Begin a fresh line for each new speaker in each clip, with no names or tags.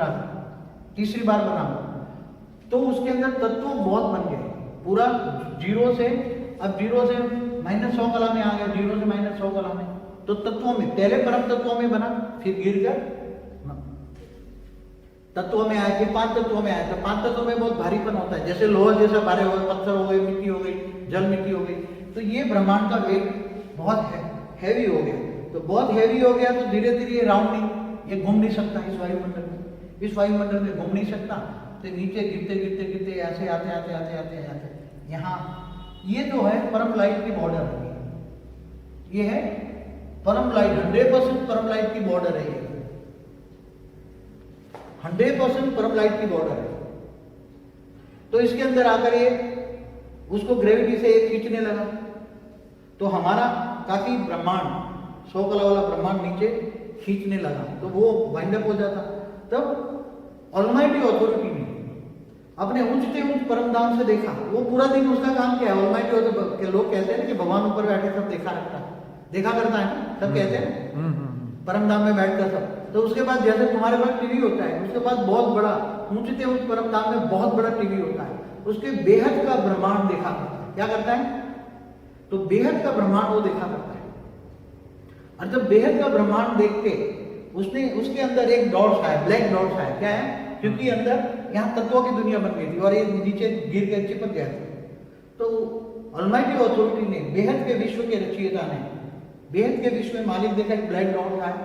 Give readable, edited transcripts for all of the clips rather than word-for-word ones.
रहा था, तीसरी बार बना, तो उसके अंदर तत्व बहुत बन गए पूरा जीरो से, अब जीरो से -100 कला में आ गया, जीरो से -100 कला में। तो तत्वों में पहले परम तत्वों में बना, फिर गिर कर तत्वों में आए, फिर 5 तत्वों में आए। तो 5 तत्वों में बहुत भारीपन होता है, जैसे लोहा जैसा भारे हो गए, पत्थर हो गए, मिट्टी हो गई, जल मिट्टी हो गई। तो ये ब्रह्मांड का वेग बहुत हैवी हो गया। तो बहुत हैवी हो गया तो धीरे धीरे ये राउंडिंग, ये घूम नहीं सकता इस वायुमंडल में, इस वायुमंडल में घूम नहीं सकता। तो नीचे गिरते गिरते गिरते ऐसे आते आते आते आते आते यहाँ, ये जो है परम लाइट की बॉर्डर है, ये है परम लाइट, 100% परम लाइट की बॉर्डर है, ये 100% परम लाइट की बॉर्डर है। तो इसके अंदर आकर ये उसको ग्रेविटी से खींचने लगा, तो हमारा काफी ब्रह्मांड 100 कला वाला ब्रह्मांड नीचे खींचने लगा, तो वो वाइंड अप हो जाता। तब ऑलमाइटी अथॉरिटी ने अपने ऊंचते ऊंच परम धाम से देखा, वो पूरा दिन उसका काम क्या है, ऑलमाइटी के लोग कहते हैं कि भगवान ऊपर बैठे सब देखा रखता है, देखा करता है ना, सब कहते हैं परम धाम में बैठकर सब। तो उसके बाद जैसे तुम्हारे पास टीवी होता है, उसके बाद बहुत बड़ा ऊंचते ऊंच परम धाम में बहुत बड़ा टीवी होता है, उसके बेहद का ब्रह्मांड देखा करता है। क्या करता है? तो बेहद का ब्रह्मांड वो देखा करता है। और जब बेहद का ब्रह्मांड देख के उसने, उसके अंदर एक डॉट्स आया, ब्लैक डॉट्स आया, क्या है? क्योंकि अंदर यहाँ तत्वों की दुनिया बन गई थी और ये नीचे गिर के चिपक गया था। तो ऑलमाइटी अथॉरिटी ने, बेहद के विश्व के रचयिता ने, बेहद के विश्व में मालिक देखा एक ब्लैक डॉट आया,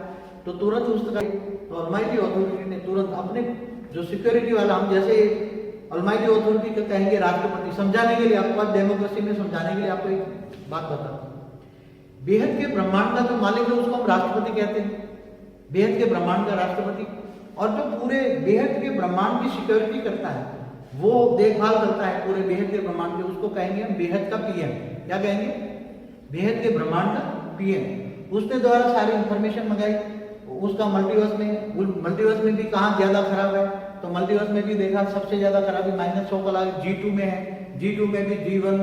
तो तुरंत उसका, तो ऑलमाइटी अथॉरिटी ने तुरंत अपने जो सिक्योरिटी वाला, हम जैसे ऑलमाइटी अथॉरिटी का कहेंगे राष्ट्रपति, समझाने के लिए आपको, आज डेमोक्रेसी में समझाने के लिए आपको एक बात बताता हूं। बेहद के ब्रह्मांड का जो मालिक है उसको हम राष्ट्रपति कहते हैं, बेहद के ब्रह्मांड का राष्ट्रपति। और जो पूरे बेहद के ब्रह्मांड की सिक्योरिटी करता है, वो देखभाल करता है पूरे बेहद के ब्रह्मांड के, उसको कहेंगे हम बेहद का पीएम। क्या कहेंगे? बेहद के ब्रह्मांड का पीएम। उसने द्वारा सारी इंफॉर्मेशन मंगाई, उसका मल्टीवर्स में भी कहाँ ज्यादा खराब है, तो मल्टीवर्स में भी देखा सबसे ज्यादा खराबी -100 कला G2 में है, G2 में भी, G1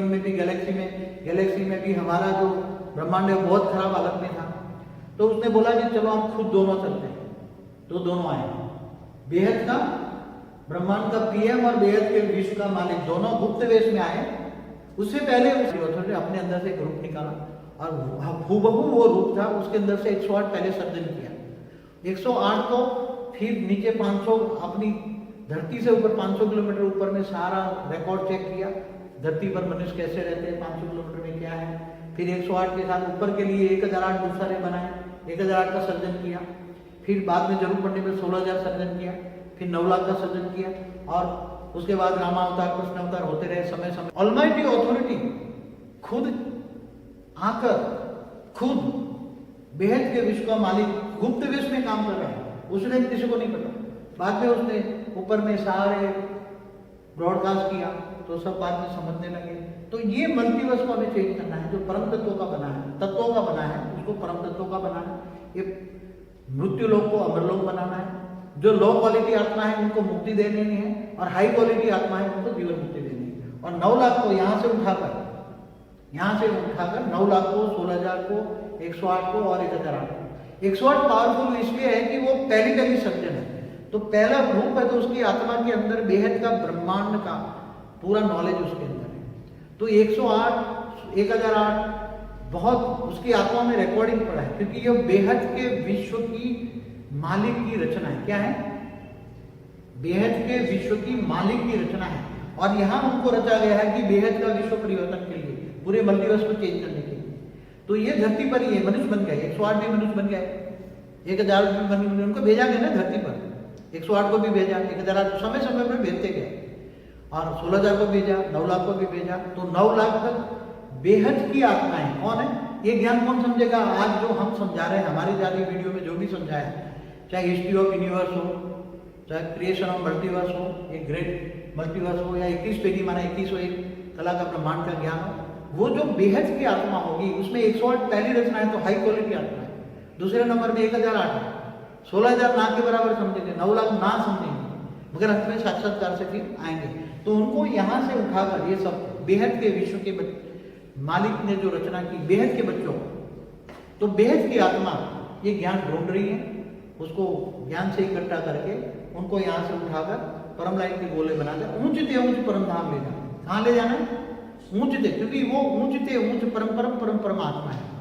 में भी, गैलेक्सी में भी हमारा जो ब्रह्मांड है बहुत खराब हालत में था। तो उसने बोला कि चलो हम खुद दोनों चलते हैं, तो दोनों आए, बेहद का ब्रह्मांड का पीएम और बेहद के विश्व का मालिक, दोनों गुप्त वेश में आए। उससे पहले उसने अपने अंदर से एक रूप निकाला और हूबहू वो रूप था, उसके अंदर से 108 पहले सर्जन किया, 108 को फिर नीचे 500, अपनी धरती से ऊपर 500 किलोमीटर ऊपर में सारा रिकॉर्ड चेक किया, धरती पर मनुष्य कैसे रहते हैं, 500 किलोमीटर में क्या है। फिर 108 के साथ ऊपर के लिए 1008 दूसरे बनाए, 1008 का सर्जन किया। फिर बाद में जरूर पड़ने पर 16,000 सर्जन किया, फिर 9 लाख का सर्जन किया, और उसके बाद रामावतार, कृष्ण अवतार होते रहे समय समय। ऑलमाइटी अथॉरिटी खुद आकर, खुद बेहद के विश्व का मालिक गुप्त विश्व में काम कर रहा है, उसने किसी को नहीं पता। बाद में उसने ऊपर में सारे ब्रॉडकास्ट किया, तो सब बात में समझने लगे। तो ये मल्टीवर्स को हमें चेंज करना है, जो परम तत्वों का बना है, तत्वों का बना है, उसको परम तत्वों का बना है। ये मृत्यु लोक को अमर लोक बनाना है। जो लो क्वालिटी आत्मा है उनको मुक्ति देनी है, और हाई क्वालिटी आत्मा है उनको जीवन मुक्ति देनी है। और 9 लाख को यहाँ से उठाकर 9 लाख को, 16,000 को, 108 को और 1008 को। 108 पावरफुल इसलिए है कि वो पहली सर्जन है, तो पहला रूप है, तो उसकी आत्मा के अंदर बेहद का ब्रह्मांड का पूरा नॉलेज उसके अंदर है। तो 108, 1008 बहुत उसकी आत्मा में रिकॉर्डिंग पड़ा है, क्योंकि ये बेहद के विश्व की मालिक की रचना है। क्या है? बेहद के विश्व की मालिक की रचना है, और यहाँ उनको रचा गया है कि बेहद का विश्व परिवर्तन के लिए, पूरे मल्टीवर्स को चेंज करने के लिए। तो ये धरती पर ही मनुष्य बन गए, 108 भी मनुष्य बन गए, 1000 भी बन, उनको भेजा गया ना धरती पर, 108 को भी भेजा, 1008 समय समय पर भेजते गए, और 16,000 को भेजा, 9 लाख को भी भेजा। तो 9 लाख तक बेहद की आत्माएं कौन है? ये ज्ञान कौन समझेगा? आज जो हम समझा रहे हैं, हमारी जारी वीडियो में जो भी समझाया, चाहे हिस्ट्री ऑफ यूनिवर्स हो, चाहे क्रिएशन ऑफ मल्टीवर्स हो, एक ग्रेट मल्टीवर्स हो, या 21 पेजी माना 2101 कला का ब्रह्मांड का ज्ञान हो, वो जो बेहद की आत्मा होगी उसमें 108 पहली रचना है, तो हाई क्वालिटी आत्मा है। दूसरे नंबर में 1008 है, 16,000 ना के बराबर समझेंगे, 9 लाख ना समझेंगे, मगर अंत में साक्षात्कार से फिर आएंगे। तो उनको यहाँ से उठाकर ये सब बेहद के विश्व के मालिक ने जो रचना की, बेहद के बच्चों, तो बेहद की आत्मा ये ज्ञान ढूंढ रही है, उसको ज्ञान से इकट्ठा करके उनको यहाँ से उठाकर परम लाइट के गोले बनाकर ऊंचते ऊंच परम धाम ले जाना। कहाँ ले जाना है? ऊंचते, क्योंकि वो ऊंचते ऊंच परम परम परम परमात्मा है।